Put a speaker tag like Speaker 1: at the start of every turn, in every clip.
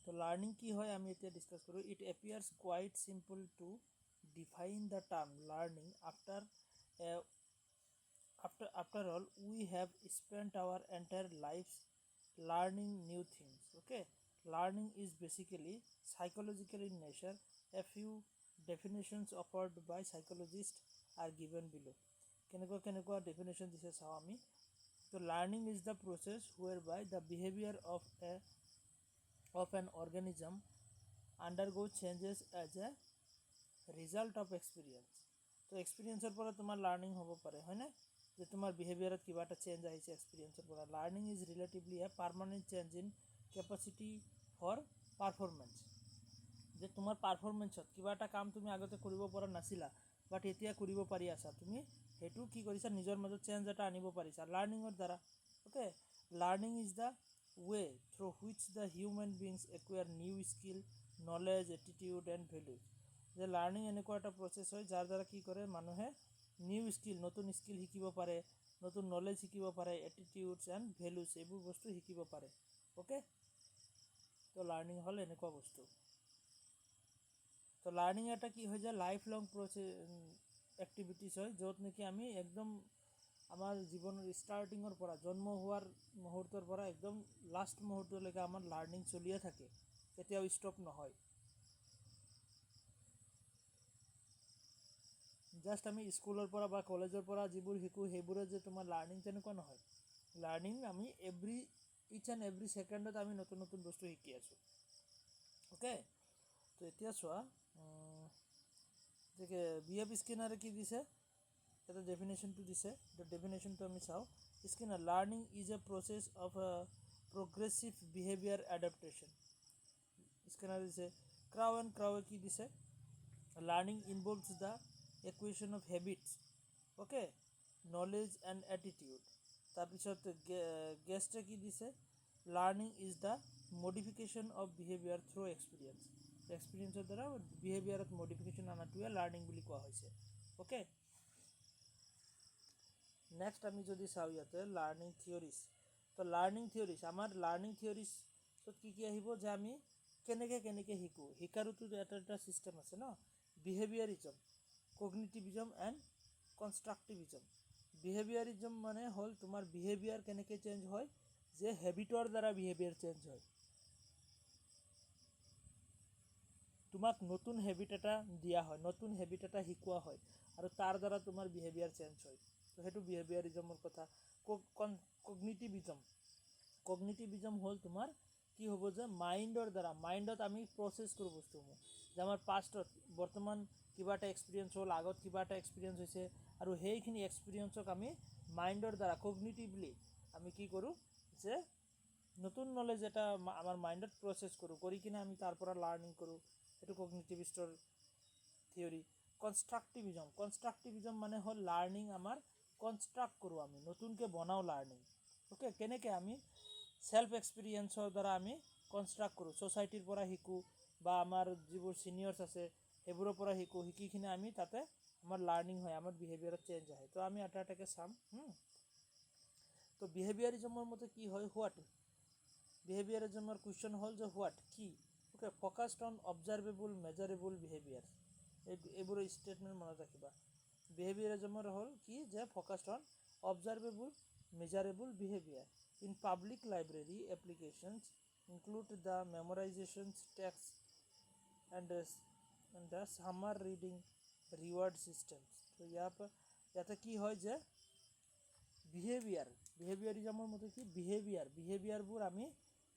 Speaker 1: তো লার্নিং কি হয় আমি এতিয়া ডিসকাস করব। It appears quite simple to define the term learning after all we have spent our entire lives learning new things. Okay, learning is basically psychological in nature. A few definitions offered by psychologists are given below. কেনেকুৱা definition দিছে চাও আমি। তো learning is the process whereby the behavior of an organism undergoes changes as a result of experience. তো এক্সপিৰিয়েঞ্চৰ পৰা তোমাৰ learning হ'ব পাৰে হয়নে, যে তোমাৰ বিহেভিয়াৰত কিবা এটা চেঞ্জ আহিছে এক্সপিৰিয়েঞ্চৰ পৰা। Learning is relatively a permanent change in capacity for performance, যে তোমাৰ পাৰফৰ্মেঞ্চত কিবা এটা কাম তুমি আগতে কৰিব পৰা নাছিলা বাট এতিয়া কৰিব পাৰি আছা, তুমি সেইটো কি কৰিছা নিজৰ মাজত চেঞ্জ এটা আনিব পাৰিছা লাৰ্নিঙৰ দ্বাৰা। Okay, learning is the way through which the human beings acquire new skill knowledge attitude and values. যে লাৰ্নিং এনেকুৱা এটা প্ৰচেছ হয় যাৰ দ্বাৰা কি কৰে মানুহে নিউ স্কিল নতুন স্কিল শিকিব পাৰে, নতুন নলেজ শিকিব পাৰে, এটিটিউডছ এণ্ড ভেলুজ এইবোৰ বস্তু শিকিব পাৰে। অ'কে, তো লাৰ্নিং হ'ল এনেকুৱা বস্তু। তো লাৰ্নিং এটা কি হয় যে লাইফ লং এক্টিভিটিছ হয়, য'ত নেকি আমি একদম আমাৰ জীৱনৰ ষ্টাৰ্টিঙৰ পৰা জন্ম হোৱাৰ মুহূৰ্তৰ পৰা একদম লাষ্ট মুহূৰ্তলৈকে আমাৰ লাৰ্নিং চলিয়ে থাকে, কেতিয়াও ষ্টপ নহয়। জাষ্ট আমি স্কুলৰ পৰা বা কলেজৰ পৰা যিবোৰ শিকোঁ সেইবোৰে যে তোমাৰ লাৰ্নিং তেনেকুৱা নহয়। লাৰ্নিং আমি ইচ এণ্ড এভৰি ছেকেণ্ডত আমি নতুন নতুন বস্তু শিকি আছোঁ। অ'কে, তো এতিয়া চোৱা যে BF স্কিনাৰে কি দিছে, এটা ডেফিনেশ্যনটো দিছে। তো ডেফিনেশ্যনটো আমি চাওঁ। Skinner learning is a process of progressive behaviour adaptation. Skinner দিছে। ক্ৰাৱে কি দিছে, learning ইনভলভছ the equation of habits, okay, knowledge and attitude. তাৰপিছত গেষ্টে কি দিছে, learning is the modification of behaviour through experience. এক্সপিৰিয়েঞ্চৰ দ্বাৰা বিহেভিয়াৰত মডিফিকেশ্যন অনাটোৱে লাৰ্নিং বুলি কোৱা হৈছে। অ'কে, নেক্সট আমি যদি চাওঁ ইয়াতে লাৰ্নিং থিয়ৰিজ। তো লাৰ্নিং থিয়ৰিজ, আমাৰ লাৰ্নিং থিয়ৰিজত কি কি আহিব, যে আমি কেনেকৈ শিকোঁ, শিকাৰোতো এটা ছিষ্টেম আছে ন। বিহেভিয়াৰিজম, কগনিটিভিজম এণ্ড কনষ্ট্ৰাকটিভিজম। বিহেভিয়াৰিজম মানে হ'ল তোমাৰ বিহেভিয়াৰ কেনেকৈ চেঞ্জ হয়, যে হেবিটৰ দ্বাৰা বিহেভিয়াৰ চেঞ্জ হয়। তোমাক নতুন হেবিট এটা দিয়া হয়, নতুন হেবিট এটা শিকোৱা হয় আৰু তাৰ দ্বাৰা তোমাৰ বিহেভিয়াৰ চেঞ্জ হয়। তো সেইটো বিহেভিয়াৰিজমৰ কথা। কগনিটিভিজম হ'ল তোমাৰ কি হ'ব, যে মাইণ্ডৰ দ্বাৰা, মাইণ্ডত আমি প্ৰচেছ কৰোঁ বস্তুসমূহ, যে আমাৰ পাষ্টত বৰ্তমান কিবা এটা এক্সপিৰিয়েঞ্চ হ'ল, আগত কিবা এটা এক্সপিৰিয়েঞ্চ হৈছে আৰু সেইখিনি এক্সপিৰিয়েঞ্চক আমি মাইণ্ডৰ দ্বাৰা কগনিটিভলি আমি কি কৰোঁ, যে নতুন নলেজ এটা আমাৰ মাইণ্ডত প্ৰচেছ কৰোঁ, কৰি কিনে আমি তাৰ পৰা লাৰ্নিং কৰোঁ। সেইটো কগনিটিভিষ্টৰ থিয়ৰী। কনষ্ট্ৰাকটিভিজম মানে হ'ল লাৰ্নিং আমাৰ কনষ্ট্ৰাক্ট কৰোঁ, আমি নতুনকৈ বনাওঁ লাৰ্নিং। অ'কে, কেনেকৈ আমি সেল্ফ এক্সপিৰিয়েঞ্চৰ দ্বাৰা আমি কনষ্ট্ৰাক্ট কৰোঁ, ছ'চাইটিৰ পৰা শিকোঁ বা আমাৰ যিবোৰ ছিনিয়ৰ্ছ আছে সেইবোৰৰ পৰা শিকি কিনে আমি তাতে আমাৰ লাৰ্নিং হয়, আমাৰ বিহেভিয়াৰত চেঞ্জ আহে। তো আমি এটা এটাকৈ চাম। তো বিহেভিয়াৰিজমৰ মতে কি হয়, হোৱাট বিহেভিয়াৰিজমৰ কুৱেশ্যন হ'ল যে হোৱাট কি। Okay, focused on observable measurable behaviour, এইবোৰৰ ষ্টেটমেণ্ট মনত ৰাখিবা। বিহেভিয়াৰিজমৰ হ'ল কি, যে focused on observable measurable behaviour in public library applications include the memorisations text and the summer reading reward systems. তো ইয়াতে কি হয়, যে বিহেভিয়াৰিজমৰ মতে কি, বিহেভিয়াৰবোৰ আমি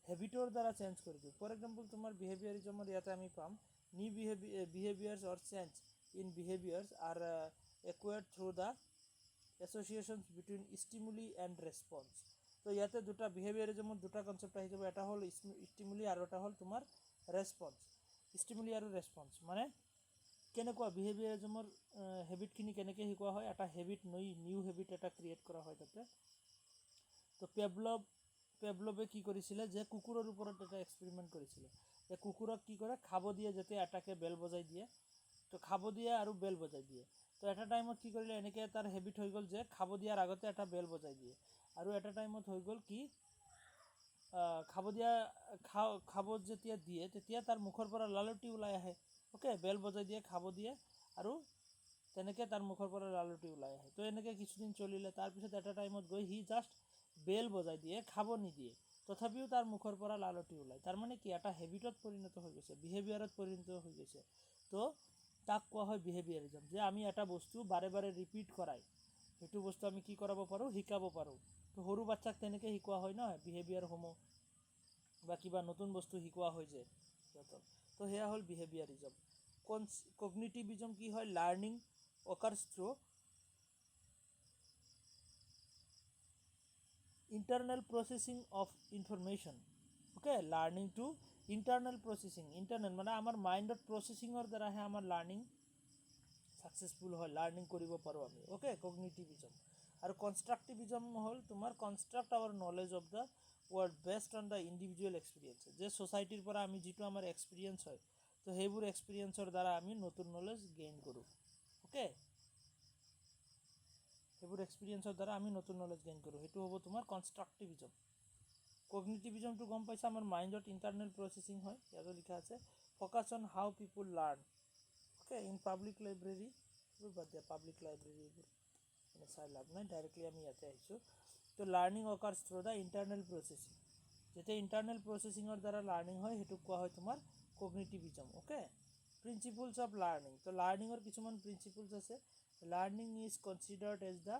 Speaker 1: হেবিটৰ দ্বাৰা চেঞ্জ কৰি দিওঁ। ফৰ এক্সাম্পল তোমাৰ বিহেভিয়াৰিজমৰ ইয়াতে আমি পাম, new behaviours or change in behaviours are acquired through the associations between stimuli and response. তো ইয়াতে দুটা বিহেভিয়াৰিজমত দুটা কনচেপ্ট আহি যাব, এটা হ'ল ষ্টিমুলি আৰু এটা হ'ল তোমাৰ ৰেছপন্স। ষ্টিমুলি আৰু ৰেছপন্স মানে কেনেকুৱা, বিহেভিয়াৰিজমৰ হেবিটখিনি কেনেকৈ শিকোৱা হয়, এটা হেবিট নিউ হেবিট এটা ক্ৰিয়েট কৰা হয় তাতে। তো পেভলভে কি কৰিছিলে, যে কুকুৰৰ ওপৰত এটা এক্সপেৰিমেণ্ট কৰিছিলে, যে কুকুৰক কি কৰে, খাব দিয়ে, যেতিয়া এটাকে বেল বজাই দিয়ে, তো খাব দিয়ে আৰু বেল বজাই দিয়ে। তো এটা টাইমত কি কৰিলে, এনেকৈ তাৰ হেবিট হৈ গ'ল যে খাব দিয়াৰ আগতে এটা বেল বজাই দিয়ে, আৰু এটা টাইমত হৈ গ'ল কি, খাব দিয়া খাব যেতিয়া দিয়ে তেতিয়া তাৰ মুখৰ পৰা লালটি ওলাই আহে। ওকে, বেল বজাই দিয়ে, খাব দিয়ে আৰু তেনেকৈ তাৰ মুখৰ পৰা লালটি ওলাই আহে। তো এনেকৈ কিছুদিন চলিলে, তাৰপিছত এটা টাইমত গৈ সি জাষ্ট বেল বজাই দিয়ে, খাব নিদিয়ে, তথাপিও তাৰ মুখৰ পৰা লালটি ওলায়। তাৰমানে কি, এটা হেবিটত পৰিণত হৈ গৈছে, বিহেভিয়াৰত পৰিণত হৈ গৈছে। তো তাক কোৱা হয় বিহেভিয়াৰিজম, যে আমি এটা বস্তু বাৰে বাৰে ৰিপিট কৰাই সেইটো বস্তু আমি কি কৰাব পাৰোঁ, শিকাব পাৰোঁ। তো সৰু বাচ্চাক তেনেকৈ শিকোৱা হয় ন, বিহেভিয়াৰসমূহ বা কিবা নতুন বস্তু শিকোৱা হয় যে সিহঁতক। তো সেয়া হ'ল বিহেভিয়াৰিজম। কগনিটিভিজম কি হয়, learning occurs through internal processing of information. Okay, learning to internal processing, internal মানে আমাৰ মাইণ্ডত প্ৰচেছিঙৰ দ্বাৰাহে আমাৰ লাৰ্নিং ছাকচেছফুল হয়, লাৰ্নিং কৰিব পাৰোঁ আমি। Okay, cognitivism. আৰু কনষ্ট্ৰাক্টিভিজম হ'ল তোমাৰ construct our knowledge of the world based on the individual experience, যে ছ'চাইটিৰ পৰা আমি যিটো আমাৰ এক্সপিৰিয়েঞ্চ হয়, তো সেইবোৰ এক্সপিৰিয়েঞ্চৰ দ্বাৰা আমি নতুন নলেজ গেইন কৰোঁ। ওকে, সেইবোৰ এক্সপিৰিয়েঞ্চৰ দ্বাৰা আমি নতুন নলেজ গেইন কৰোঁ, সেইটো হ'ব তোমাৰ কনষ্ট্ৰাক্টিভিজম। কগনিটিভিজমটো গম পাইছা, আমাৰ মাইণ্ডত ইণ্টাৰনেল প্ৰচেছিং হয়, ইয়াতো লিখা আছে focus on how people learn. Okay, in public library, এইবোৰ বাদ দিয়া, পাব্লিক লাইব্ৰেৰী এইবোৰ মানে চাই লাভ নাই, ডাইৰেক্টলি আমি ইয়াতে আহিছোঁ। তো learning occurs through the internal processing, যেতিয়া ইণ্টাৰনেল প্ৰচেছিঙৰ দ্বাৰা লাৰ্নিং হয় সেইটোক কোৱা হয় তোমাৰ cognitivism. Okay, principles of learning, তো লাৰ্নিঙৰ কিছুমান প্ৰিন্সিপলছ আছে। Learning is considered as the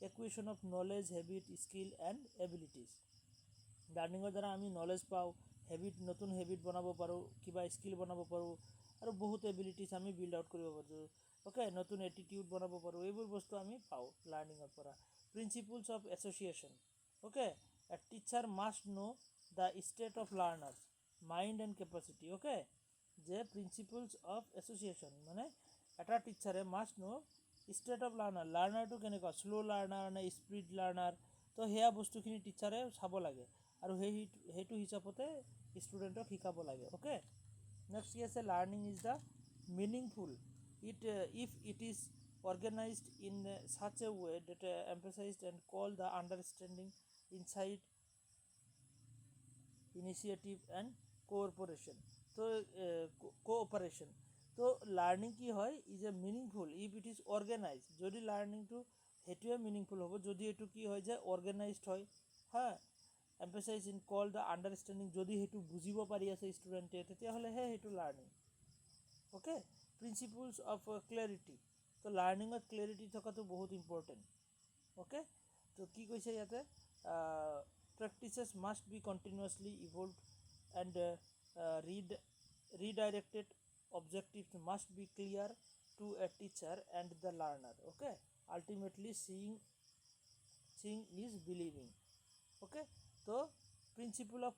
Speaker 1: acquisition of knowledge, habit, skill and abilities. লাৰ্নিঙৰ দ্বাৰা আমি নলেজ পাওঁ, নতুন হেবিট বনাব পাৰোঁ, কিবা স্কিল বনাব পাৰোঁ, আৰু বহুত এবিলিটিজ আমি বিল্ড আউট কৰিব পাৰোঁ। ওকে, নতুন এটিটিউড বনাব পাৰোঁ, এইবোৰ বস্তু আমি পাওঁ লাৰ্নিঙৰ পৰা। Principles of association, okay, a teacher must know' the state of learners mind and capacity. Okay, যে প্ৰিন্সিপলছ অফ এছ'চিয়েশ্যন মানে এটা টিচাৰে must know' state of learner, লাৰ্নাৰটো কেনেকুৱা, শ্ল' লাৰ্নাৰ নে স্পীড লাৰ্নাৰ, তো সেয়া বস্তুখিনি টিচাৰে চাব লাগে আৰু সেইটো হিচাপতে ষ্টুডেণ্টক শিকাব লাগে। ওকে, নেক্সট কি আছে, learning is the meaningful if it is organized in such a way that emphasized and called the understanding, insight, initiative and cooperation. তো কোঅপাৰেশ্যন, তো লাৰ্নিং কি হয়, is a meaningful if it is organise, যদি লাৰ্নিংটো সেইটোৱে meaningful হ'ব যদি এইটো কি হয় যে অৰ্গেনাইজড হয়, হা, এম্ফেচাইজ ইন কল দ্য আণ্ডাৰষ্টেণ্ডিং, যদি সেইটো বুজিব পাৰি আছে ষ্টুডেণ্টে তেতিয়াহ'লেহে সেইটো learning. Okay, principles of clarity, তো লাৰ্নিঙত ক্লেৰিটি থকাটো বহুত ইম্পৰ্টেণ্ট। ওকে, তো কি কৈছে ইয়াতে, practices must be continuously evolve and redirected, objectives must be clear to a teacher and the learner. Okay, ultimately seeing is believing. Okay, তো principle of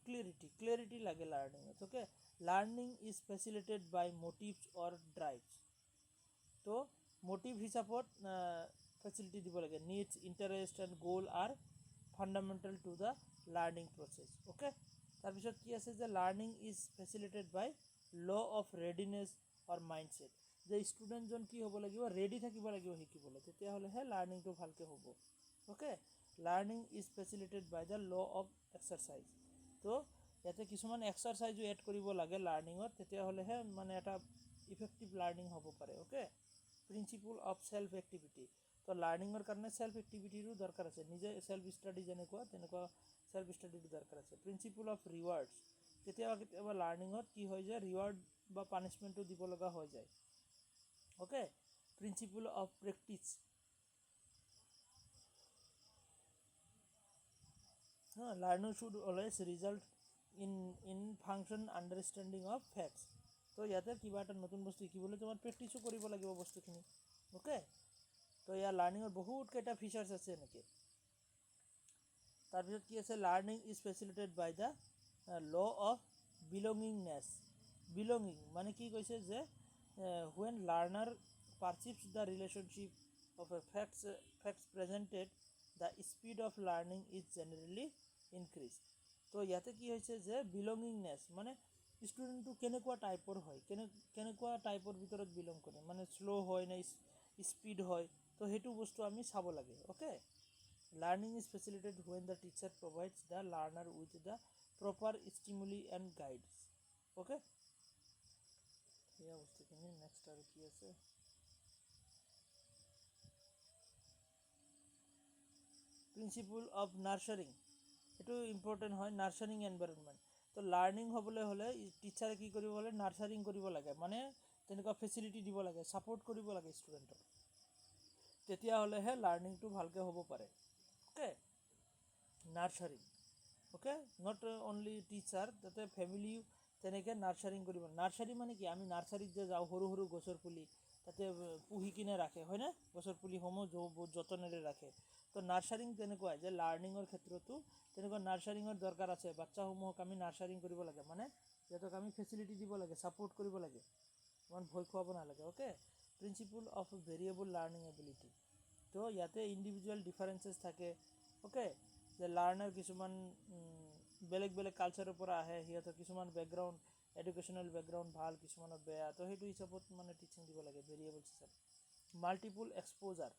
Speaker 1: clarity লাগে লাৰ্নিঙত। Okay, learning is facilitated by motives or drives, তো motive হিচাপত facility দিব লাগে। Needs, interest and goal are fundamental to the learning process. Okay, তাৰপিছত কি আছে যে learning is facilitated by law' of readiness or mindset, যে ষ্টুডেণ্টজন কি হ'ব লাগিব, ৰেডি থাকিব লাগিব শিকিবলৈ, তেতিয়াহ'লেহে লাৰ্নিংটো ভালকৈ হ'ব। Okay, learning is facilitated by the law' of exercise, তো ইয়াতে কিছুমান এক্সাৰচাইজো এড কৰিব লাগে লাৰ্নিঙত, তেতিয়াহ'লেহে মানে এটা ইফেক্টিভ লাৰ্নিং হ'ব পাৰে। Okay, principle of self activity, তো লাৰ্নিঙৰ কাৰণে চেল্ফ এক্টিভিটিৰো দৰকাৰ আছে, নিজে চেল্ফ ষ্টাডি যেনেকুৱা তেনেকুৱা চেল্ফ ষ্টাডিৰো দৰকাৰ আছে। প্ৰিন্সিপল অফ ৰিৱাৰ্ডছ, কেতিয়াবা লাৰ্নিঙত কি হয় যে ৰিৱাৰ্ড বা পানিছমেণ্টটো দিব লগা হৈ যায়। Okay, principle of practice, learning should always result in function understanding of facts, তো ইয়াতে কিবা এটা নতুন বস্তু শিকিবলৈ তোমাৰ প্ৰেক্টিছো কৰিব লাগিব বস্তুখিনি। ওকে, তো ইয়াৰ লাৰ্নিঙৰ বহুত কেইটা ফিচাৰ্ছ আছে এনেকৈ। তাৰপিছত কি আছে, learning is facilitated by the law' of belongingness. Belonging মানে কি কৈছে যে when learner perceives the relationship of a facts presented, the speed of learning is generally increase. তো ইয়াতে কি হৈছে যে বিলঙিংনেছ মানে ষ্টুডেণ্টটো কেনেকুৱা টাইপৰ হয়, কেনেকুৱা টাইপৰ ভিতৰত বিলং কৰে, মানে শ্ল' হয় নে স্পীড হয়, তো সেইটো বস্তু আমি চাব লাগে। Okay, learning is facilitated when the teacher provides the learner with the proper stimuli and guides. Okay, এয়া বস্তুখিনি নেক্সট আৰু কি আছে প্ৰিন্সিপল অফ নাৰ্চাৰিং এইটো ইম্পৰ্টেণ্ট হয় নাৰ্চাৰিং এনভাইৰনমেণ্ট তো লাৰ্ণিং হ'বলৈ হ'লে টিচাৰে কি কৰিব হ'লে নাৰ্চাৰিং কৰিব লাগে মানে তেনেকুৱা ফেচিলিটি দিব লাগে ছাপোৰ্ট কৰিব লাগে ষ্টুডেণ্টক তেতিয়াহ'লেহে লাৰ্ণিংটো ভালকৈ হ'ব পাৰে okay nurturing okay not only teacher তাতে ফেমিলিও তেনেকৈ নাৰ্চাৰিং কৰিব নাৰ্চাৰি মানে কি আমি নাৰ্চাৰীত যে যাওঁ সৰু সৰু গছৰ পুলি তাতে পুহি কিনে ৰাখে হয়নে গছৰ পুলিসমূহ বহুত যতনেৰে ৰাখে তো নাৰ্চাৰিং তেনেকুৱা যে লাৰ্ণিঙৰ ক্ষেত্ৰতো তেনেকুৱা নাৰ্চাৰিঙৰ দৰকাৰ আছে বাচ্চাসমূহক আমি নাৰ্চাৰিং কৰিব লাগে মানে সিহঁতক আমি ফেচিলিটি দিব লাগে ছাপোৰ্ট কৰিব লাগে ইমান ভয় খুৱাব নালাগে okay principle of variable learning ability তো ইয়াতে ইণ্ডিভিজুৱেল ডিফাৰেঞ্চেছ থাকে অ'কে যে লাৰ্ণাৰ কিছুমান বেলেগ বেলেগ কালচাৰৰ পৰা আহে সিহঁতৰ কিছুমান বেকগ্ৰাউণ্ড এডুকেশ্যনেল বেকগ্ৰাউণ্ড ভাল কিছুমানৰ বেয়া তো সেইটো হিচাপত মানে টিচিং দিব লাগে ভেৰিয়েবল হিচাপে মাল্টিপুল এক্সপ'জাৰ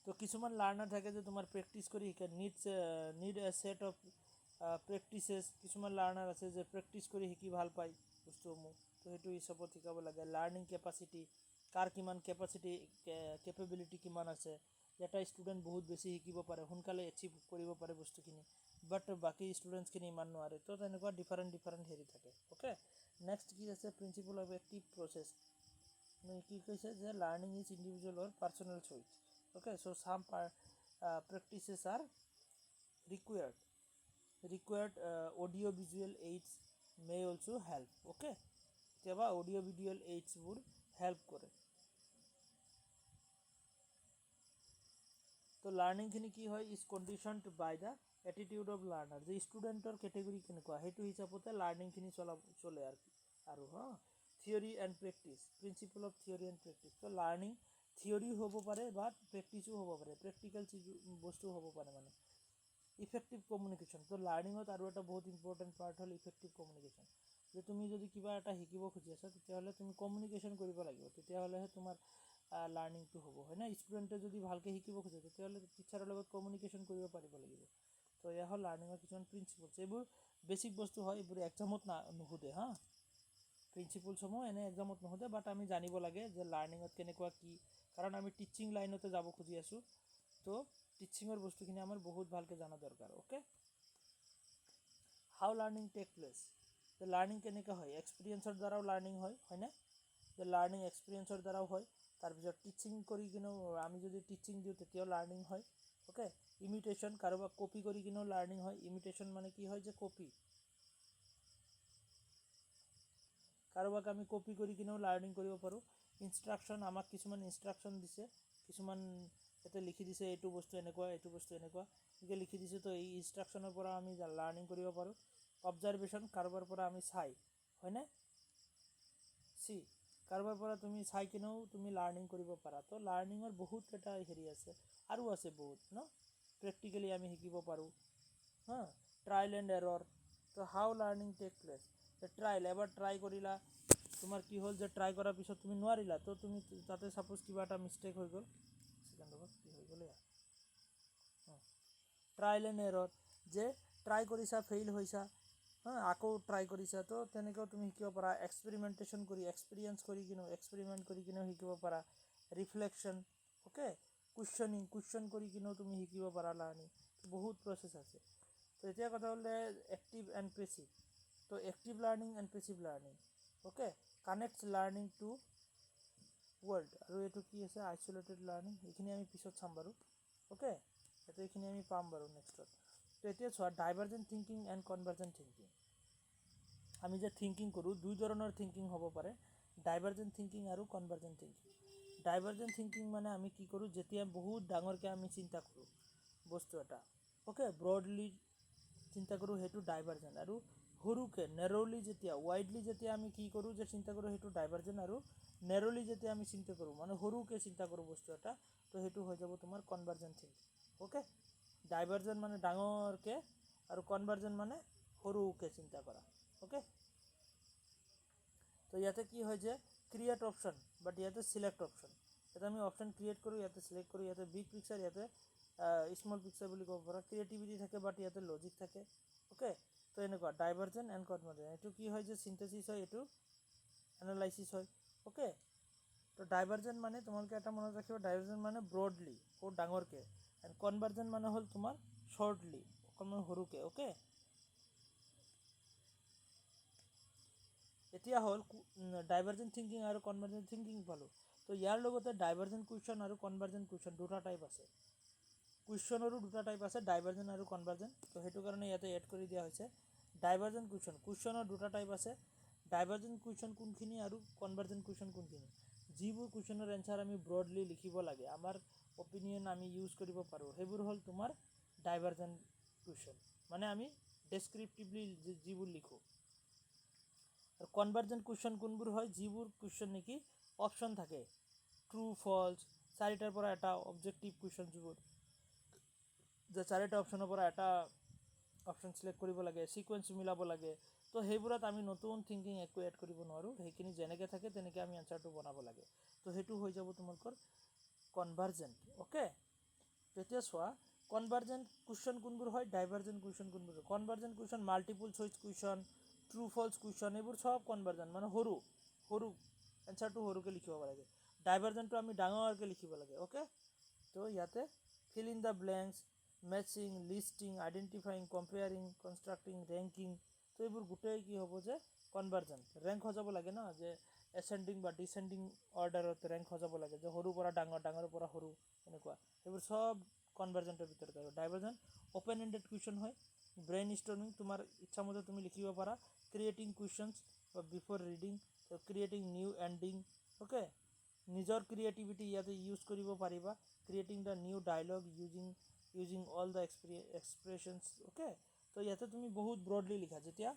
Speaker 1: তো কিছুমান লাৰ্ণাৰ থাকে যে তোমাৰ প্ৰেক্টিছ কৰি শিকে need a set of practices কিছুমান লাৰ্ণাৰ আছে যে প্ৰেক্টিছ কৰি শিকি ভাল পায় বস্তুসমূহ তো সেইটো হিচাপত শিকাব লাগে লাৰ্ণিং কেপাচিটি কাৰ কিমান কেপাচিটি কেপেবিলিটি কিমান আছে এটা ষ্টুডেণ্ট বহুত বেছি শিকিব পাৰে সোনকালে এচিভ কৰিব পাৰে বস্তুখিনি বাট বাকী ষ্টুডেণ্টছখিনি ইমান নোৱাৰে তো তেনেকুৱা ডিফাৰেণ্ট হেৰি থাকে অ'কে নেক্সট কি আছে প্ৰিন্সিপল অফ এক্টিভ প্ৰচেছ কি কৈছে যে learning is individual or personal choice okay so some practices are required audio visual aids may also help okay কেতিয়াবা audio visual aids would help কৰে তো লাৰ্ণিংখিনি কি হয় is conditioned by the attitude of learner যে ষ্টুডেণ্টৰ category কেনেকুৱা সেইটো হিচাপতে লাৰ্ণিংখিনি চলে আৰু theory and practice principle of theory and practice তো লাৰ্ণিং থিয়ৰিও হ'ব পাৰে বা প্ৰেক্টিছো হ'ব পাৰে প্ৰেক্টিকেল বস্তু হ'ব পাৰে মানে ইফেক্টিভ কমিউনিকেশ্যন তো লাৰ্ণিঙত আৰু এটা বহুত ইম্পৰ্টেণ্ট পাৰ্ট হ'ল ইফেক্টিভ কমিউনিকেশ্যন যে তুমি যদি কিবা এটা শিকিব খুজি আছা তেতিয়াহ'লে তুমি কমিউনিকেশ্যন কৰিব লাগিব তেতিয়াহ'লেহে তোমাৰ লাৰ্ণিংটো হ'ব হয় না ষ্টুডেণ্টে যদি ভালকৈ শিকিব খোজে তেতিয়াহ'লে টিচাৰৰ লগত কমিউনিকেশ্যন কৰিব পাৰিব লাগিব তো এয়া হ'ল লাৰ্ণিঙৰ কিছুমান প্ৰিন্সিপলছ এইবোৰ বেছিক বস্তু হয় এইবোৰ এক্সামত নুসুধে হা প্ৰিন্সিপলসমূহ এনে এক্সামত নুসুধে বাট আমি জানিব লাগে যে লাৰ্ণিঙত কেনেকুৱা কি কাৰণ আমি টিচিং লাইনতে যাব খুজি আছোঁ তো টিচিঙৰ বস্তুখিনি আমাৰ বহুত ভালকৈ জনা দৰকাৰ অ'কে হাউ লাৰ্ণিং টেক প্লেচ যে লাৰ্ণিং কেনেকৈ হয় এক্সপিৰিয়েঞ্চৰ দ্বাৰাও লাৰ্ণিং হয়নে যে লাৰ্ণিং এক্সপিৰিয়েঞ্চৰ দ্বাৰাও হয় তাৰপিছত টিচিং কৰি কিনেও আমি যদি টিচিং দিওঁ তেতিয়াও লাৰ্ণিং হয় অ'কে ইমিটেশ্যন কাৰোবাক কপি কৰি কিনেও লাৰ্ণিং হয় ইমিটেশ্যন মানে কি হয় যে কপি কাৰোবাক আমি কপি কৰি কিনেও লাৰ্ণিং কৰিব পাৰোঁ ইনষ্ট্ৰাকশ্যন আমাক কিছুমান ইনষ্ট্ৰাকশ্যন দিছে কিছুমান ইয়াতে লিখি দিছে এইটো বস্তু এনেকুৱা এনেকৈ লিখি দিছে তো এই ইনষ্ট্ৰাকশ্যনৰ পৰা আমি লাৰ্ণিং কৰিব পাৰোঁ অবজাৰভেশ্যন কাৰোবাৰ পৰা আমি চাই হয়নে কাৰোবাৰ পৰা তুমি চাই কিনেও তুমি লাৰ্ণিং কৰিব পাৰা তো লাৰ্ণিঙৰ বহুত এটা হেৰি আছে আৰু আছে বহুত প্ৰেক্টিকেলি আমি শিকিব পাৰোঁ ট্ৰায়েল এণ্ড এৰৰ তো হাউ লাৰ্ণিং টেক প্লেচ ট্ৰায়েল এবাৰ ট্ৰাই কৰিলা তোমাৰ কি হ'ল যে ট্ৰাই কৰাৰ পিছত তুমি নোৱাৰিলা তো তুমি তাতে ছাপ'জ কিবা এটা মিষ্টেক হৈ গ'ল কি হৈ গ'ল ট্ৰায়েল এণ্ড এৰৰ যে ট্ৰাই কৰিছা ফেইল হৈছা আকৌ ট্ৰাই কৰিছা তো তেনেকৈও তুমি শিকিব পাৰা এক্সপেৰিমেণ্টেশ্যন কৰি এক্সপিৰিয়েঞ্চ কৰি কিনেও শিকিব পাৰা ৰিফ্লেকশ্যন অ'কে কুৱেশ্যন কৰি কিনেও তুমি শিকিব পাৰা লাৰ্ণিং বহুত প্ৰচেছ আছে তো এতিয়া কথা হ'ল এক্টিভ এণ্ড পেছিভ তো active learning and passive learning okay connects learning to world আৰু এইটো কি আছে আইচলেটেড লাৰ্ণিং এইখিনি আমি পিছত চাম বাৰু অ'কে এইটো এইখিনি আমি পাম বাৰু নেক্সটত তো এতিয়া চোৱা divergent thinking and convergent thinking আমি যে থিংকিং কৰোঁ দুই ধৰণৰ থিংকিং হ'ব পাৰে ডাইভাৰ্জেণ্ট থিংকিং আৰু কনভাৰ্জেণ্ট থিংকিং ডাইভাৰ্জেণ্ট থিংকিং মানে আমি কি কৰোঁ যেতিয়া বহুত ডাঙৰকৈ আমি চিন্তা কৰোঁ বস্তু এটা অ'কে ব্ৰডলি চিন্তা কৰোঁ সেইটো ডাইভাৰ্জেণ্ট আৰু সৰুকৈ নেৰ'লি ৱাইডলি যেতিয়া আমি কি কৰোঁ যে চিন্তা কৰোঁ সেইটো ডাইভাৰ্জেণ্ট আৰু নেৰ'লি যেতিয়া আমি চিন্তা কৰোঁ মানে সৰুকৈ চিন্তা কৰোঁ বস্তু এটা তো সেইটো হৈ যাব তোমাৰ কনভাৰ্জেণ্ট থিংকিং অ'কে ডাইভাৰ্জেণ্ট মানে ডাঙৰকৈ আৰু কনভাৰ্জেণ্ট মানে সৰুকৈ চিন্তা কৰা অ'কে তো ইয়াতে কি হয় যে ক্ৰিয়েট অপশ্যন বাট ইয়াতে চিলেক্ট অপশ্যন ইয়াতে আমি অপশ্যন ক্ৰিয়েট কৰোঁ, ইয়াতে চিলেক্ট কৰোঁ, ইয়াতে বিগ পিকচাৰ, ইয়াতে স্মল পিকচাৰ বুলি ক'ব পাৰা। ক্ৰিয়েটিভিটি থাকে বাট ইয়াতে লজিক থাকে। অ'কে, তো এনেকুৱা ডাইভাৰ্জেণ্ট এণ্ড কনভাৰ্জেণ্ট। এইটো কি হয় যে চিন্থেচিছ হয়, এইটো এনালাইচিছ হয়। অ'কে, তো ডাইভাৰ্জেণ্ট মানে তোমালোকে এটা মনত ৰাখিব, ডাইভাৰ্জেণ্ট মানে ব্ৰডলি, বহুত ডাঙৰকৈ, এণ্ড কনভাৰ্জেণ্ট মানে হ'ল তোমাৰ শ্বৰ্টলি, অকণমান সৰুকৈ। অ'কে, এতিয়া হ'ল ডাইভাৰ্জেণ্ট থিংকিং আৰু কনভাৰ্জেণ্ট থিংকিং পালোঁ। তো ইয়াৰ লগতে ডাইভাৰ্জেণ্ট কুৱেশ্যন আৰু কনভাৰ্জেণ্ট কুৱেশ্যন দুটা টাইপ আছে। কুৱেশ্যনৰো দুটা টাইপ আছে, ডাইভাৰ্জেণ্ট আৰু কনভাৰ্জেণ্ট। তো সেইটো কাৰণে ইয়াতে এড কৰি দিয়া হৈছে ডাইভাৰ্জেণ্ট কুৱেশ্যন। কুৱেশ্যনৰ দুটা টাইপ আছে, ডাইভাৰ্জেণ্ট কুৱেশ্যন কোনখিনি আৰু কনভাৰ্জেণ্ট কুৱেশ্যন কোনখিনি। যিবোৰ কুৱেশ্যনৰ এনচাৰ আমি ব্ৰডলি লিখিব লাগে, আমাৰ অপিনিয়ন আমি ইউজ কৰিব পাৰোঁ, সেইবোৰ হ'ল তোমাৰ ডাইভাৰ্জেণ্ট কুৱেশ্যন, মানে আমি ডেছক্ৰিপটিভলি যিবোৰ লিখোঁ। আৰু কনভাৰ্জেণ্ট কুৱেশ্যন কোনবোৰ হয়, যিবোৰ কুৱেশ্যন নেকি অপশ্যন থাকে, ট্ৰু ফল্ছ, চাৰিটাৰ পৰা এটা অবজেক্টিভ কুৱেশ্যন, যিবোৰ যে চাৰিটা অপশ্যনৰ পৰা এটা অপশ্যন চিলেক্ট কৰিব লাগে, ছিকুৱেঞ্চ মিলাব লাগে। তো সেইবোৰত আমি নতুন থিংকিং একো এড কৰিব নোৱাৰোঁ, সেইখিনি যেনেকৈ থাকে তেনেকৈ আমি এনচাৰটো বনাব লাগে। তো সেইটো হৈ যাব তোমালোকৰ কনভাৰ্জেণ্ট। অ'কে, তেতিয়া চোৱা কনভাৰ্জেণ্ট কুৱেশ্যন কোনবোৰ হয়, ডাইভাৰ্জেণ্ট কুৱেশ্যন কোনবোৰ হয়। Convergent question multiple choice question, true false question, এইবোৰ চব কনভাৰ্জেণ্ট, মানে সৰু সৰু এনচাৰটো সৰুকৈ লিখিব লাগে। ডাইভাৰ্জেণ্টটো আমি ডাঙৰকৈ লিখিব লাগে। অ'কে, তো ইয়াতে fill in the blanks, matching, listing, identifying, comparing, constructing, ranking, তো এইবোৰ গোটেই কি হ'ব যে কনভাৰ্জেণ্ট। ৰেংক সজাব লাগে ন, যে এচেণ্ডিং বা ডিচেণ্ডিং অৰ্ডাৰত ৰেংক সজাব লাগে, যে সৰুৰ পৰা ডাঙৰ, ডাঙৰৰ পৰা সৰু, এনেকুৱা। সেইবোৰ চব কনভাৰ্জেণ্টৰ ভিতৰত। আৰু ডাইভাৰ্জেণ্ট অ'পেন এণ্ডেড কুৱেশ্যন হয়, ব্ৰেইন ষ্টৰ্মিং, তোমাৰ ইচ্ছামতে তুমি লিখিব পাৰা, creating questions before reading, creating new ending. Okay, নিজৰ ক্ৰিয়েটিভিটি ইয়াতে ইউজ কৰিব পাৰিবা, creating the new dialogue using all the expressions. Okay, তো ইয়াতে তুমি বহুত ব্ৰডলি লিখা। যেতিয়া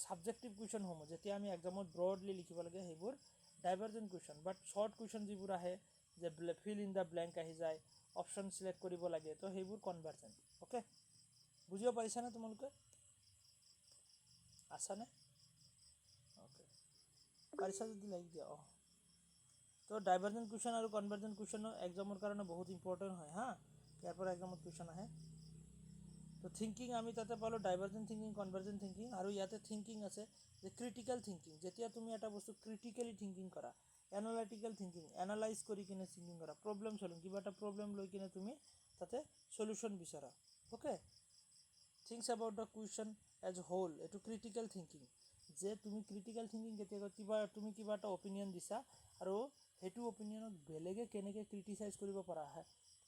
Speaker 1: ছাবজেক্টিভ কুৱেশ্যনসমূহ যেতিয়া আমি এক্সামত ব্ৰডলি লিখিব লাগে, সেইবোৰ ডাইভাৰ্জেণ্ট কুৱেশ্যন। বাট শ্বৰ্ট কুৱেশ্যন যিবোৰ আহে, যে ফিল ইন দ্য ব্লেংক আহি যায়, অপশ্যন চিলেক্ট কৰিব লাগে, তো সেইবোৰ কনভাৰ্জেণ্ট। অ'কে, বুজিব পাৰিছানে তোমালোকে? আছানে? অ'কে, পাৰিছা যদি লাইক দিয়া। অঁ, তো ডাইভাৰ্জেণ্ট কুৱেশ্যন আৰু কনভাৰ্জেণ্ট কুৱেশ্যনো এক্সামৰ কাৰণে বহুত ইম্পৰ্টেণ্ট হয়। হা, ইয়াৰ পৰা এক্সামত কুৱেশ্যন আহে। তো থিংকিং আমি তাতে পালোঁ ডাইভাৰ্জেণ্ট থিংকিং, কনভাৰ্জেণ্ট থিংকিং। আৰু ইয়াতে থিংকিং আছে যে ক্ৰিটিকেল থিংকিং, যেতিয়া তুমি এটা বস্তু ক্ৰিটিকেলি থিংকিং কৰা, এনালাইটিকেল থিংকিং, এনালাইজ কৰি কিনে থিংকিং কৰা, প্ৰব্লেম চলভিং, কিবা এটা প্ৰব্লেম লৈ কিনে তুমি তাতে সলিউশ্যন বিচৰা। Okay, thinks about the question as whole, এইটো ক্ৰিটিকেল থিংকিং। যে তুমি ক্ৰিটিকেল থিংকিং কেতিয়াবা তুমি কিবা এটা অপিনিয়ন দিছা, আৰু সেইটো অপিনিয়নক বেলেগে কেনেকৈ ক্ৰিটিচাইজ কৰিব পৰা,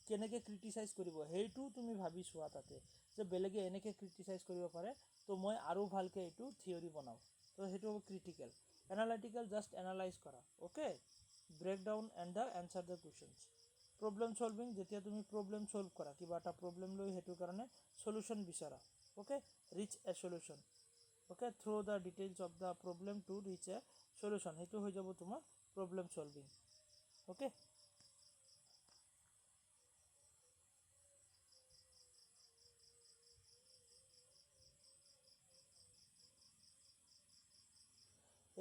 Speaker 1: কেনেকৈ ক্ৰিটিচাইজ কৰিব, সেইটো তুমি ভাবি চোৱা তাতে, যে বেলেগে এনেকৈ ক্ৰিটিচাইজ কৰিব পাৰে, তো মই আৰু ভালকৈ এইটো থিয়ৰী বনাওঁ। তো সেইটো হ'ব ক্ৰিটিকেল। এনালাইটিকেল, জাষ্ট এনালাইজ কৰা। Okay, break down and the answer the questions. Problem solving, যেতিয়া তুমি প্ৰব্লেম চল্ভ কৰা, কিবা এটা প্ৰব্লেম লৈ সেইটোৰ কাৰণে সলিউশ্যন বিচৰা। Okay, reach a solution. Okay, through the details of the problem to reach a solution, সেইটো হৈ যাব তোমাৰ প্ৰব্লেম চলভিং। অ'কে,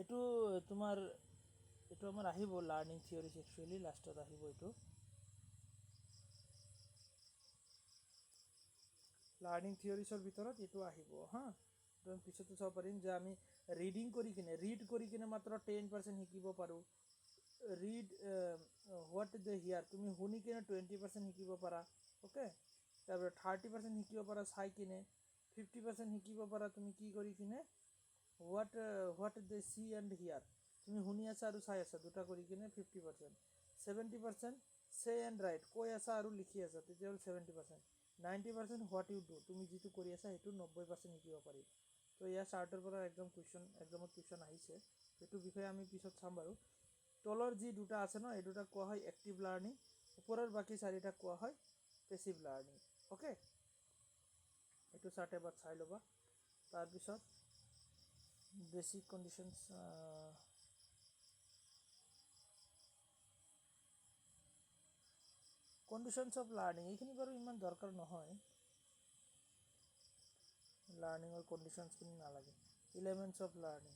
Speaker 1: এইটো তোমাৰ এইটো আমাৰ আহিব লাৰ্ণিং থিয়ৰিজ, একচুৱেলি লাষ্টত আহিব এইটো লাৰ্ণিং থিয়ৰিজৰ ভিতৰত এইটো আহিব। হা, পিছতো চাব পাৰিম যে আমি ৰিড কৰি কিনে মাত্ৰ 10% শিকিব পাৰোঁ। ৰিড হোৱাট দে হিয়াৰ, তুমি শুনি কিনে 20% শিকিব পাৰা। অ'কে, তাৰপৰা 30% শিকিব পাৰা চাই কিনে, 50% শিকিব পাৰা তুমি কি কৰি কিনে, হোৱাট দে চি এণ্ড হিয়াৰ, তুমি শুনি আছা আৰু চাই আছা, দুটা কৰি কিনে 50%। 70% চে এণ্ড ৰাইট, কৈ আছা আৰু লিখি আছা, তেতিয়াহ'লে 70%। 90% হোৱাট ইউ ডু, তুমি যিটো কৰি আছা সেইটো 90% শিকিব পাৰি। তো ইয়াৰ চাৰ্টৰ পৰা এক্সামত কুৱেশ্যন আহিছে, সেইটো বিষয়ে আমি পিছত চাম বাৰু। তলৰ যি দুটা আছে ন, এই দুটা কোৱা হয় এক্টিভ লাৰ্ণিং, ওপৰৰ বাকী চাৰিটা কোৱা হয় পেছিভ লাৰ্ণিং। অ'কে, এইটো চাৰ্ট এবাৰ চাই ল'বা। তাৰপিছত basic conditions, conditions of learning, এইখিনি বাৰু ইমান দৰকাৰ নহয়, লাৰ্ণিঙৰ কণ্ডিশ্যনছখিনি নালাগে। ইলেমেণ্টছ অফ লাৰ্ণিং,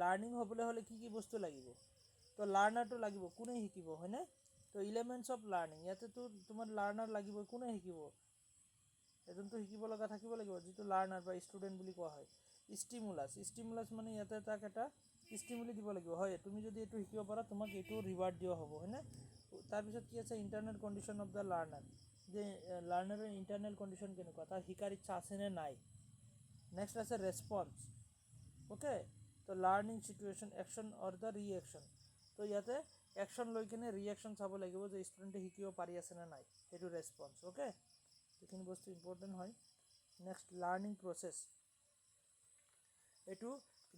Speaker 1: লাৰ্ণিং হ'বলৈ হ'লে কি কি বস্তু লাগিব, তো লাৰ্ণাৰটো লাগিব, কোনে শিকিব হয়নে? তো এলিমেণ্টছ অফ লাৰ্ণিং, ইয়াতেতো তোমাৰ লাৰ্ণাৰ লাগিব, কোনে শিকিব? এজনতো শিকিব লগা থাকিব লাগিব, যিটো লাৰ্ণাৰ বা ষ্টুডেণ্ট বুলি কোৱা হয়। ষ্টিমুলাছ মানে ইয়াতে তাক এটা ষ্টিমুলি দিব লাগিব, হয় তুমি যদি এইটো শিকিব পাৰা তোমাক এইটো ৰিৱাৰ্ড দিয়া হ'ব হয়নে? তাৰপিছত কি আছে internal condition of the learner, যে লাৰ্ণাৰৰ ইণ্টাৰনেল কণ্ডিশ্যন কেনেকুৱা, তাৰ শিকাৰ ইচ্ছা আছেনে নাই। নেক্সট আছে ৰেছপন্স, অ'কে। তো learning situation, action or the reaction, তো ইয়াতে একশ্যন লৈ কিনে ৰিয়েকশ্যন চাব লাগিব যে ষ্টুডেণ্টে শিকিব পাৰি আছেনে নাই, সেইটো ৰেছপন্স, অ'কে। এইখিনি বস্তু ইম্পৰ্টেণ্ট হয়। নেক্সট লাৰ্ণিং প্ৰচেছ, এইটো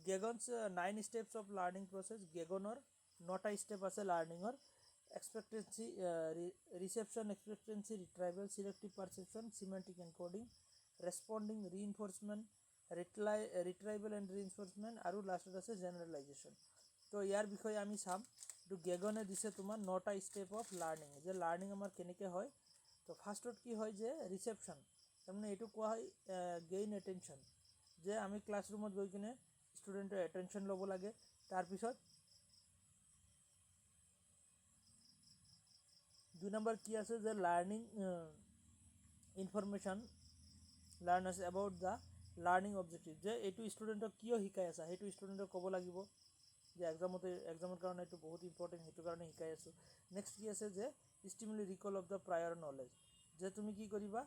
Speaker 1: Gagne's 9 steps of learning process, গেগনৰ 9টা ষ্টেপ আছে লাৰ্ণিঙৰ। Expectancy, reception, expectancy, retrieval, selective perception, semantic encoding, responding, reinforcement, retrieval and reinforcement, আৰু লাষ্টত আছে জেনেৰেলাইজেশ্যন। তো ইয়াৰ বিষয়ে আমি চাম। তো গেগনে দিছে তোমাৰ 9টা ষ্টেপ অফ লাৰ্ণিং, যে লাৰ্ণিং আমাৰ কেনেকৈ হয়। তো ফাৰ্ষ্টত কি হয় যে ৰিচেপশ্যন, তাৰমানে এইটো কোৱা হয় গেইন এটেনশ্যন, যে আমি ক্লাছৰুমত গৈ কিনে ষ্টুডেণ্টৰ এটেনশ্যন ল'ব লাগে। তাৰপিছত 2 নম্বৰ কি আছে যে learning information learners about the learning objective, যে এইটো ষ্টুডেণ্টক কিয় শিকাই আছা সেইটো ষ্টুডেণ্টক ক'ব লাগিব, যে এক্সামৰ কাৰণে এইটো বহুত ইম্পৰ্টেণ্ট, সেইটো কাৰণে শিকাই আছোঁ। নেক্সট কি আছে যে stimuli recall of the prior knowledge, যে তুমি কি কৰিবা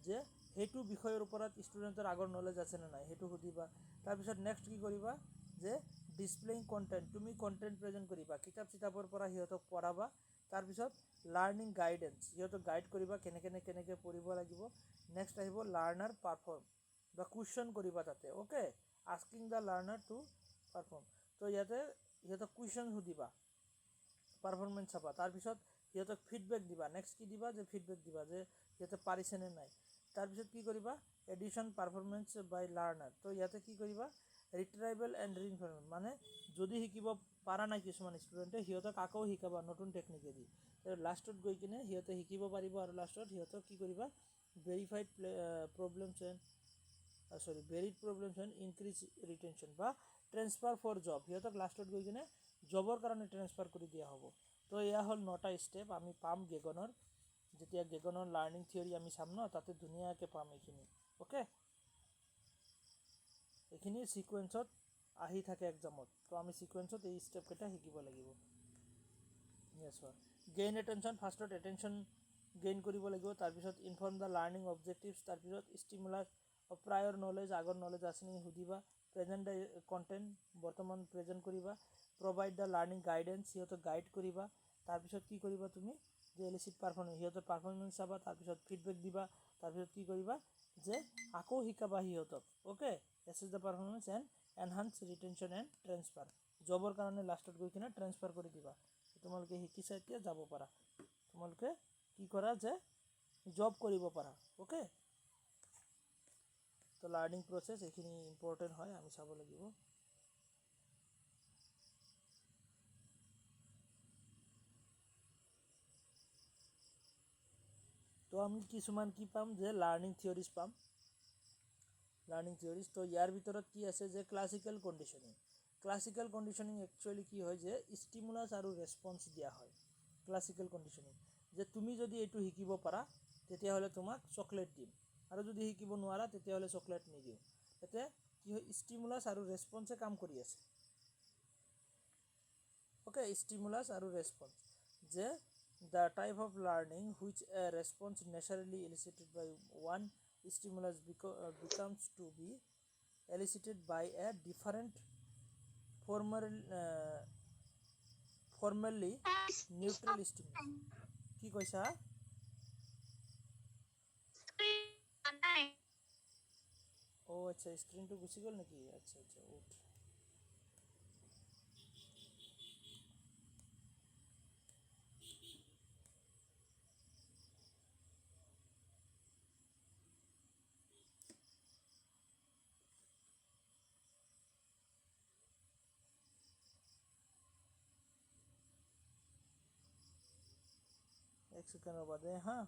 Speaker 1: যে সেইটো বিষয়ৰ ওপৰত ষ্টুডেণ্টৰ আগৰ নলেজ আছেনে নাই সেইটো সুধিবা। তাৰপিছত নেক্সট কি কৰিবা যে ডিছপ্লেইং কণ্টেণ্ট, তুমি কণ্টেণ্ট প্ৰেজেণ্ট কৰিবা, কিতাপৰ পৰা সিহঁতক পঢ়াবা। তাৰপিছত লাৰ্ণিং গাইডেন্স, সিহঁতক গাইড কৰিবা কেনেকৈ পঢ়িব লাগিব। নেক্সট আহিব লাৰ্ণাৰ পাৰফৰ্ম বা কুৱেশ্যন কৰিবা তাতে, okay, asking the learner to perform. তো ইয়াতে সিহঁতক কুৱেশ্যন সুধিবা, পাৰফৰ্মেঞ্চ চাবা, তাৰপিছত সিহঁতক ফিডবেক দিবা। নেক্সট কি দিবা যে ফিডবেক দিবা যে সিহঁতে পাৰিছেনে নাই। তাৰপিছত কি কৰিবা এডিশ্যন পাৰফৰ্মেঞ্চ বাই লাৰ্ণাৰ, তো ইয়াতে কি কৰিবা ৰিট্ৰাইভেল এণ্ড ৰিইনফৰ্চমেণ্ট, মানে যদি শিকিব পৰা নাই কিছুমান ষ্টুডেণ্টে সিহঁতক আকৌ শিকাবা নতুন টেকনিকেদি। লাষ্টত গৈ কিনে সিহঁতে শিকিব পাৰিব, আৰু লাষ্টত সিহঁতক কি কৰিবা ভেৰিড প্ৰব্লেমছ এণ্ড ইনক্ৰিজ ৰিটেনশ্যন বা ট্ৰেন্সফাৰ ফৰ জব, সিহঁতক লাষ্টত গৈ কিনে জবৰ কাৰণে ট্ৰেন্সফাৰ কৰি দিয়া হ'ব। তো এয়া হ'ল 9টা ষ্টেপ আমি পাম গেগনৰ, যেতিয়া গেগনৰ লাৰ্ণিং থিয়ৰী আমি চাম ন, তাতে ধুনীয়াকৈ পাম এইখিনি, অ'কে। এইখিনি ছিকুৱেঞ্চত আহি থাকে এক্সামত, তো আমি ছিকুৱেঞ্চত এই ষ্টেপকেইটা শিকিব লাগিব। ইয়েছ হয়, গেইন এটেনশ্যন, ফাৰ্ষ্টত এটেনশ্যন গেইন কৰিব লাগিব। তাৰপিছত ইনফৰ্ম দ্য লাৰ্ণিং অবজেক্টিভছ, তাৰপিছত ষ্টিমুলাছ প্ৰায়ৰ নলেজ, আগৰ নলেজ আছে নেকি সুধিবা। প্ৰেজেণ্ট দ্য কণ্টেণ্ট, বৰ্তমান প্ৰেজেণ্ট কৰিবা। প্ৰভাইড দ্য লাৰ্ণিং গাইডেন্স, সিহঁতক গাইড কৰিবা। তাৰপিছত কি কৰিবা তুমি যে এলিচিট পাৰফৰ্মেঞ্চ, সিহঁতৰ পাৰফৰ্মেঞ্চ চাবা, তাৰপিছত ফিডবেক দিবা। তাৰপিছত কি কৰিবা যে আকৌ শিকাবা সিহঁতক, okay, assess the performance and enhance retention and transfer, জবৰ কাৰণে লাষ্টত গৈ কিনে ট্ৰেন্সফাৰ কৰি দিবা। তোমালোকে শিকিছা, এতিয়া যাব পাৰা, তোমালোকে কি কৰা যে জব কৰিব পাৰা, অ'কে। তো লাৰ্ণিং প্ৰচেছ এইখিনি ইম্পৰ্টেণ্ট হয়, আমি চাব লাগিব। তো আমি কিছুমান কি পাম যে লাৰ্ণিং থিয়ৰিজ পাম, লাৰ্ণিং থিয়ৰিজ। তো ইয়াৰ ভিতৰত কি আছে যে classical conditioning, classical conditioning actually কি হয় যে ষ্টিমুলাছ আৰু ৰেছপন্স দিয়া হয়। ক্লাছিকেল কণ্ডিশ্যনিং, যে তুমি যদি এইটো শিকিব পাৰা তেতিয়াহ'লে তোমাক চকলেট দিম, আৰু যদি শিকিব নোৱাৰা তেতিয়াহ'লে চকলেট নিদিওঁ। ইয়াতে কি হয় ষ্টিমুলাছ আৰু ৰেছপন্সে কাম কৰি আছে, অ'কে, ষ্টিমুলাছ আৰু ৰেছপন্স, যে the type of learning which a response naturally elicited by one stimulus becomes to be elicited by a different formally neutral stimulus। কি কৈছা? অ' আচ্ছা, স্ক্ৰীনটো গুচি গ'ল নেকি? আচ্ছা উঠ। एक सेकेंड रबा दे, हाँ।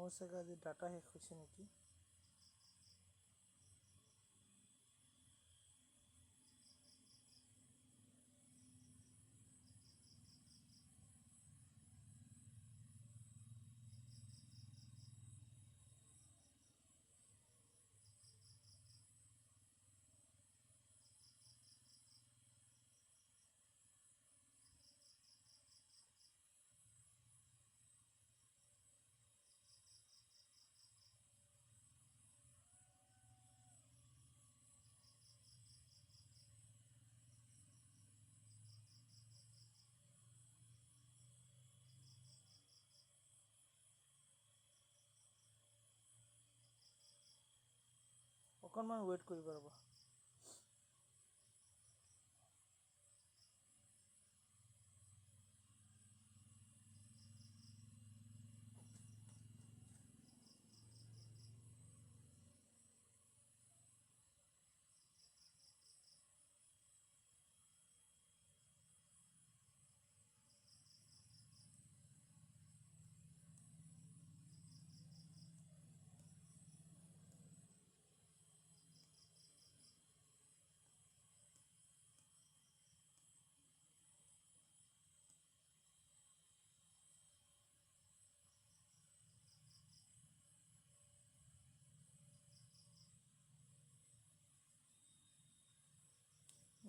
Speaker 1: মোৰ চাগে আজি ডাটা শেষ হৈছে নেকি। অকণমান ৱেইট কৰিব ৰ'ব।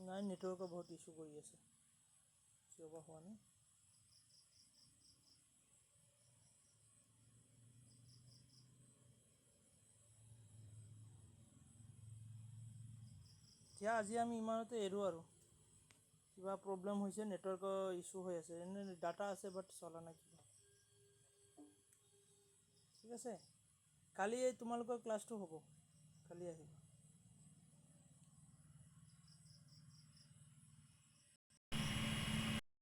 Speaker 1: নাই, নেটৱৰ্কৰ বহুত ইছ্যু কৰি আছে, কিয় বা হোৱা নাই। এতিয়া আজি আমি ইমানতে এৰোঁ আৰু। কিবা প্ৰব্লেম হৈছে, নেটৱৰ্কৰ ইছ্যু হৈ আছে, এনে ডাটা আছে বাট চলা নাই কিবা। ঠিক আছে, কালি তোমালোকৰ ক্লাছটো হ'ব, কালি আহিবা।